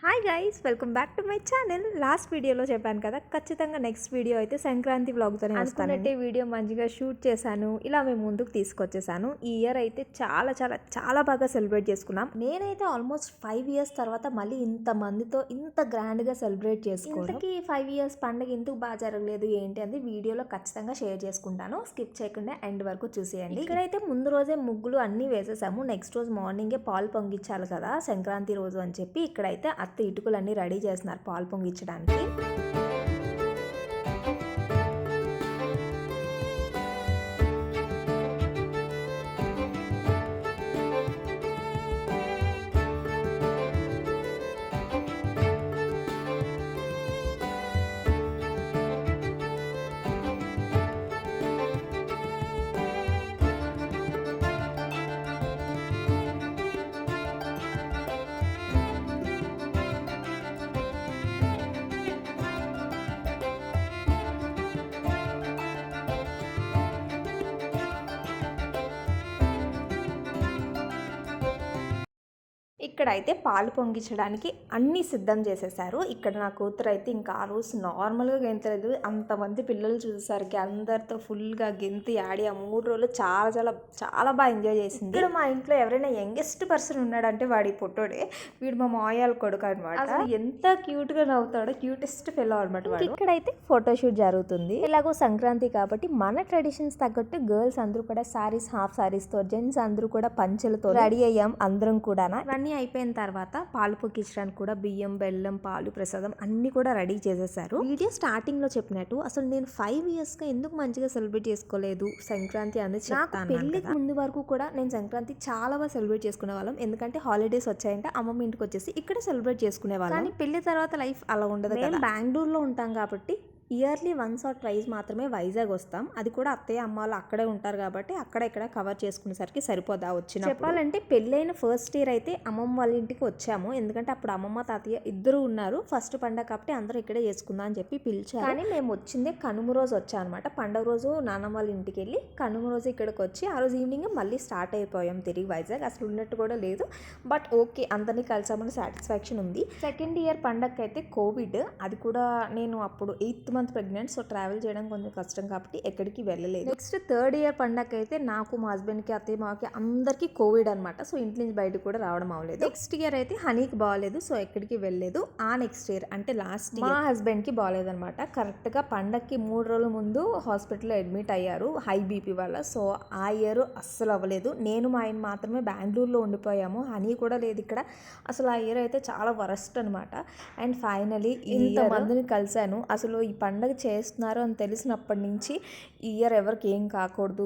Hi guys, welcome back to my channel. Last వీడియోలో చెప్పాను కదా, ఖచ్చితంగా నెక్స్ట్ వీడియో అయితే సంక్రాంతి వ్లాగ్తోనే వస్తానంటే వీడియో మంచిగా షూట్ చేశాను. ఇలా మేము ముందుకు తీసుకొచ్చేసాను. ఈ ఇయర్ అయితే చాలా చాలా చాలా బాగా సెలబ్రేట్ చేసుకున్నాం. నేనైతే ఆల్మోస్ట్ 5 ఇయర్స్ తర్వాత మళ్ళీ ఇంత మందితో ఇంత గ్రాండ్గా సెలబ్రేట్ చేసుకున్నాను. ఇంతకీ 5 ఇయర్స్ పండుగ ఎందుకు బాగా జరగలేదు ఏంటి అనేది వీడియోలో ఖచ్చితంగా షేర్ చేసుకుంటాను. స్కిప్ చేయకుండా ఎండ్ వరకు చూసేయండి. ఇక్కడైతే ముందు రోజే ముగ్గులు అన్నీ వేసేసాము. నెక్స్ట్ రోజు మార్నింగే పాలు పొంగిచ్చాలి కదా సంక్రాంతి రోజు అని చెప్పి ఇక్కడైతే అత్త ఇటుకలన్నీ రెడీ చేస్తున్నారు పాలు పొంగిచ్చడానికి. ఇక్కడైతే పాలు పొంగించడానికి అన్నీ సిద్ధం చేసేసారు. ఇక్కడ నా కూతురు అయితే ఇంకా ఆ రోజు నార్మల్గా గెంతలేదు. అంతమంది పిల్లలు చూసేసరికి అందరితో ఫుల్గా గెంతి ఆడి ఆ 3 రోజులు చాలా చాలా చాలా బాగా ఎంజాయ్ చేసింది. ఇక్కడ మా ఇంట్లో ఎవరైనా యంగెస్ట్ పర్సన్ ఉన్నాడంటే వాడి పొట్టోడే. వీడు మా మాయాల కొడుకు అనమాట. అసలు ఎంత క్యూట్గా నవ్వుతాడో, క్యూటెస్ట్ ఫెలో అనమాట వాడు. ఇక్కడైతే ఫోటోషూట్ జరుగుతుంది. ఇలాగో సంక్రాంతి కాబట్టి మన ట్రెడిషన్స్ తగ్గట్టు గర్ల్స్ అందరూ కూడా సారీస్, హాఫ్ సారీస్తో, జెంట్స్ అందరూ కూడా పంచెలతో రెడీ అయ్యాం అందరం కూడా. ఇవన్నీ అయిపోయిన తర్వాత పాలు పొక్కించడానికి కూడా బియ్యం, బెల్లం, పాలు, ప్రసాదం అన్ని కూడా రెడీ చేసేసారు. వీడియో స్టార్టింగ్ లో చెప్పినట్టు అసలు నేను 5 ఇయర్స్ గా ఎందుకు మంచిగా సెలబ్రేట్ చేసుకోలేదు సంక్రాంతి అనేది చెప్తాను. పెళ్లికి ముందు వరకు కూడా నేను సంక్రాంతి చాలా బాగా సెలబ్రేట్ చేసుకునే వాళ్ళం. ఎందుకంటే హాలిడేస్ వచ్చాయంటే అమ్మమ్మ ఇంటికి వచ్చేసి ఇక్కడ సెలబ్రేట్ చేసుకునే వాళ్ళం. కానీ పెళ్లి తర్వాత లైఫ్ అలా ఉండదు. మేము బెంగళూరులో ఉంటాం కాబట్టి ఇయర్లీ వన్స్ ఆర్ ట్వైస్ మాత్రమే వైజాగ్ వస్తాం. అది కూడా అత్తయ్య అమ్మ వాళ్ళు అక్కడే ఉంటారు కాబట్టి అక్కడ ఇక్కడ కవర్ చేసుకునేసరికి సరిపోదా వచ్చిన. చెప్పాలంటే పెళ్ళైన ఫస్ట్ ఇయర్ అయితే అమ్మమ్మ వాళ్ళ ఇంటికి వచ్చాము. ఎందుకంటే అప్పుడు అమ్మమ్మ తాతయ్య ఇద్దరు ఉన్నారు. ఫస్ట్ పండగ కాబట్టి అందరూ ఇక్కడే చేసుకుందాం అని చెప్పి పిలిచారు. కానీ మేము వచ్చిందే కనుమ రోజు వచ్చాం అనమాట. పండగ రోజు నాన్నమ్మ వాళ్ళ ఇంటికి వెళ్ళి కనుమ రోజు ఇక్కడికి వచ్చి ఆ రోజు ఈవినింగ్ మళ్ళీ స్టార్ట్ అయిపోయాం తిరిగి వైజాగ్. అసలు ఉన్నట్టు కూడా లేదు. బట్ ఓకే, అందరినీ కలిసామని సాటిస్ఫాక్షన్ ఉంది. సెకండ్ ఇయర్ పండగకి అయితే కోవిడ్, అది కూడా నేను అప్పుడు 8th month pregnant. So travel చేయడం కొంచెం కష్టం కాబట్టి ఎక్కడికి వెళ్ళలేదు. నెక్స్ట్ థర్డ్ ఇయర్ పండగ అయితే నాకు, మా హస్బెండ్కి, అత్తయ్య మాకి అందరికీ కోవిడ్ అనమాట. సో ఇంటి నుంచి బయటకు కూడా రావడం అవ్వలేదు. నెక్స్ట్ ఇయర్ అయితే హనీకి బాగాలేదు, సో ఎక్కడికి వెళ్ళలేదు. ఆ నెక్స్ట్ ఇయర్ అంటే లాస్ట్ ఇయర్ మా హస్బెండ్కి బాగాలేదు అనమాట. కరెక్ట్గా పండగకి 3 రోజుల ముందు హాస్పిటల్లో అడ్మిట్ అయ్యారు హై బీపీ వల్ల. సో ఆ ఇయర్ అస్సలు అవ్వలేదు. నేను మా ఆయన మాత్రమే బెంగళూరులో ఉండిపోయాము. హనీ కూడా లేదు ఇక్కడ. అసలు ఆ ఇయర్ అయితే చాలా వరస్ట్ అనమాట. అండ్ ఫైనలీ ఇంతమందిని కలిశాను. అసలు ఈ పండగ చేస్తున్నారు అని తెలిసినప్పటి నుంచి ఈ ఇయర్ ఎవరికి ఏం కాకూడదు,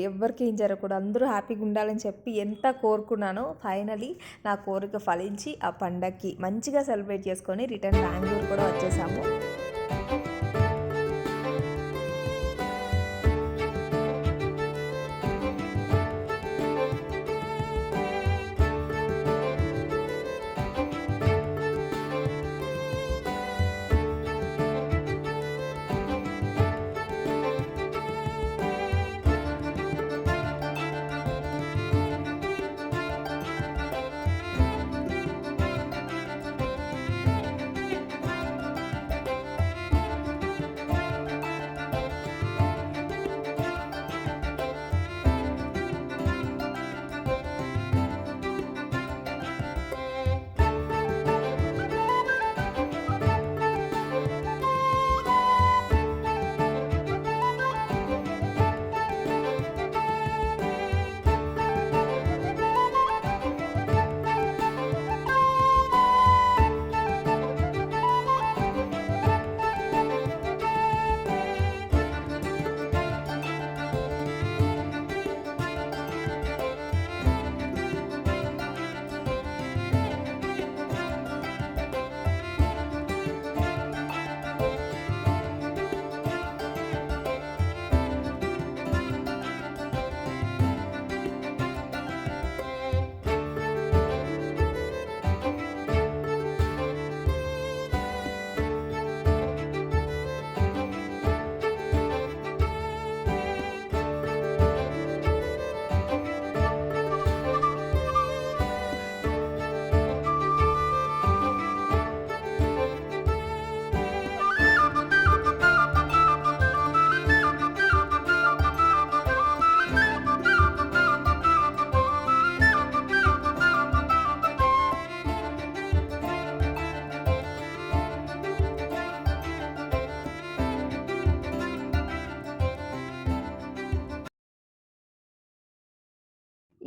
ఎవరికి ఏం జరగకూడదు, అందరూ హ్యాపీగా ఉండాలని చెప్పి ఎంత కోరుకున్నానో ఫైనలీ నా కోరిక ఫలించి ఆ పండగకి మంచిగా సెలబ్రేట్ చేసుకొని రిటర్న్ బెంగళూరు కూడా వచ్చేసాము.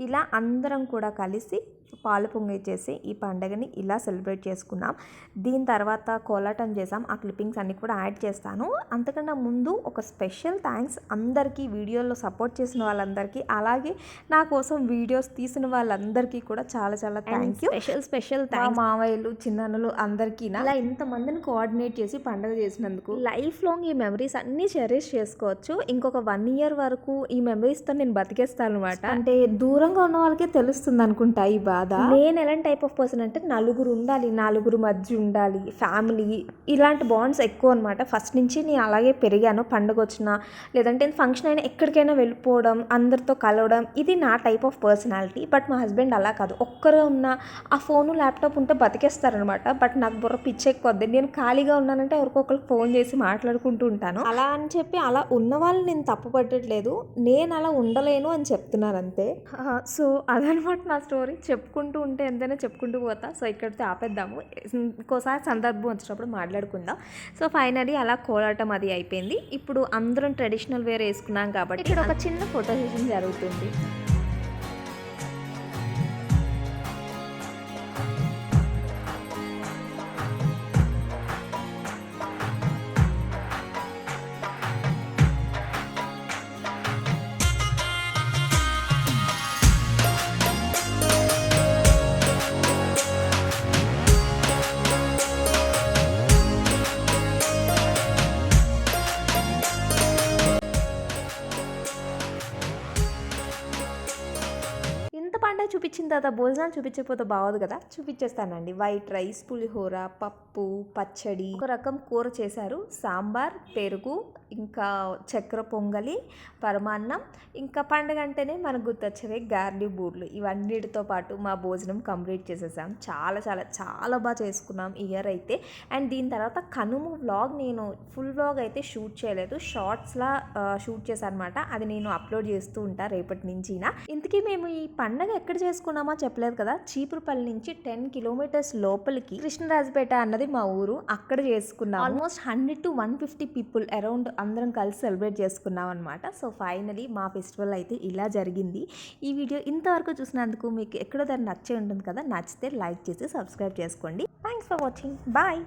ఇలా అందరం కూడా కలిసి పాలు పొంగిచ్చేసి ఈ పండుగని ఇలా సెలబ్రేట్ చేసుకున్నాం. దీని తర్వాత కోలాటం చేసాం. ఆ క్లిప్పింగ్స్ అన్నీ కూడా యాడ్ చేస్తాను. అంతకన్నా ముందు ఒక స్పెషల్ థ్యాంక్స్ అందరికీ, వీడియోలో సపోర్ట్ చేసిన వాళ్ళందరికీ, అలాగే నా కోసం వీడియోస్ తీసిన వాళ్ళందరికీ కూడా చాలా చాలా థ్యాంక్ యూ. స్పెషల్ థ్యాంక్స్ మావయ్యలు, చిన్నలు అందరికీ ఇలా ఇంతమందిని కోఆర్డినేట్ చేసి పండుగ చేసినందుకు. లైఫ్ లాంగ్ ఈ మెమరీస్ అన్నీ చెరిష్ చేసుకోవచ్చు. ఇంకొక 1 year వరకు ఈ మెమరీస్తో నేను బతికేస్తాను అనమాట. అంటే దూరంగా ఉన్న వాళ్ళకే తెలుస్తుంది అనుకుంటా ఈ బాధ. నేను ఎలాంటి టైప్ ఆఫ్ పర్సన్ అంటే నలుగురు ఉండాలి, నలుగురు మధ్య ఉండాలి, ఫ్యామిలీ, ఇలాంటి బాండ్స్ ఎక్కువ అనమాట. ఫస్ట్ నుంచి నేను అలాగే పెరిగాను. పండుగ వచ్చినా లేదంటే ఫంక్షన్ అయినా ఎక్కడికైనా వెళ్ళిపోవడం, అందరితో కలవడం, ఇది నా టైప్ ఆఫ్ పర్సనాలిటీ. బట్ మా హస్బెండ్ అలా కాదు. ఒక్కరే ఉన్న ఆ ఫోను ల్యాప్టాప్ ఉంటే బతికేస్తారనమాట. బట్ నాకు బుర్ర పిచ్చెక్కొద్ది. నేను ఖాళీగా ఉన్నానంటే ఎవరికొకరికి ఫోన్ చేసి మాట్లాడుకుంటూ ఉంటాను. అలా అని చెప్పి అలా ఉన్న వాళ్ళు నేను తప్పు పట్టట్లేదు, నేను అలా ఉండలేను అని చెప్తున్నాను అంతే. సో అదనమాట నా స్టోరీ. చెప్పుకుంటూ ఉంటే ఎంతైనా చెప్పుకుంటూ పోతా. సో ఇక్కడితో ఆపేద్దాము, ఇంకోసారి సందర్భం వచ్చినప్పుడు మాట్లాడుకుందాం. సో ఫైనలీ అలా కోలాటం అది అయిపోయింది. ఇప్పుడు అందరం ట్రెడిషనల్ వేర్ వేసుకున్నాం కాబట్టి ఇక్కడ ఒక చిన్న ఫోటో సెషన్ జరుగుతుంది. పండుగ చూపించిన తర్వాత భోజనాలు చూపించకపోతే బాగోదు కదా, చూపించేస్తానండి. వైట్ రైస్, పులిహోర, పప్పు, పచ్చడి, ఒక రకం కూర చేశారు, సాంబార్, పెరుగు, ఇంకా చక్కెర పొంగలి, పరమాన్నం, ఇంకా పండుగ అంటేనే మనకు గుర్తొచ్చేవి గార్లి బూర్లు. ఇవన్నిటితో పాటు మా భోజనం కంప్లీట్ చేసేసాం. చాలా చాలా చాలా బాగా చేసుకున్నాం ఈ ఇయర్ అయితే. అండ్ దీని తర్వాత కనుమ వ్లాగ్ నేను ఫుల్ వ్లాగ్ అయితే షూట్ చేయలేదు, షార్ట్స్లా షూట్ చేశాను అనమాట. అది నేను అప్లోడ్ చేస్తూ ఉంటా రేపటి నుంచి. ఇంతకీ మేము ఈ పండుగ ఎక్కడ చేసుకున్నామో చెప్పలేదు కదా. చీపురుపల్లి నుంచి 10 kilometers లోపలికి కృష్ణరాజపేట అన్నది మా ఊరు, అక్కడ చేసుకున్నాం. ఆల్మోస్ట్ 100 to 150 people అరౌండ్ అందరం కలిసి సెలబ్రేట్ చేసుకున్నాం అనమాట. సో ఫైనలీ మా ఫెస్టివల్ అయితే ఇలా జరిగింది. ఈ వీడియో ఇంతవరకు చూసినందుకు మీకు ఎక్కడో దాన్ని నచ్చే ఉంటుంది కదా. నచ్చితే లైక్ చేసి సబ్స్క్రైబ్ చేసుకోండి. Thanks for watching. బాయ్.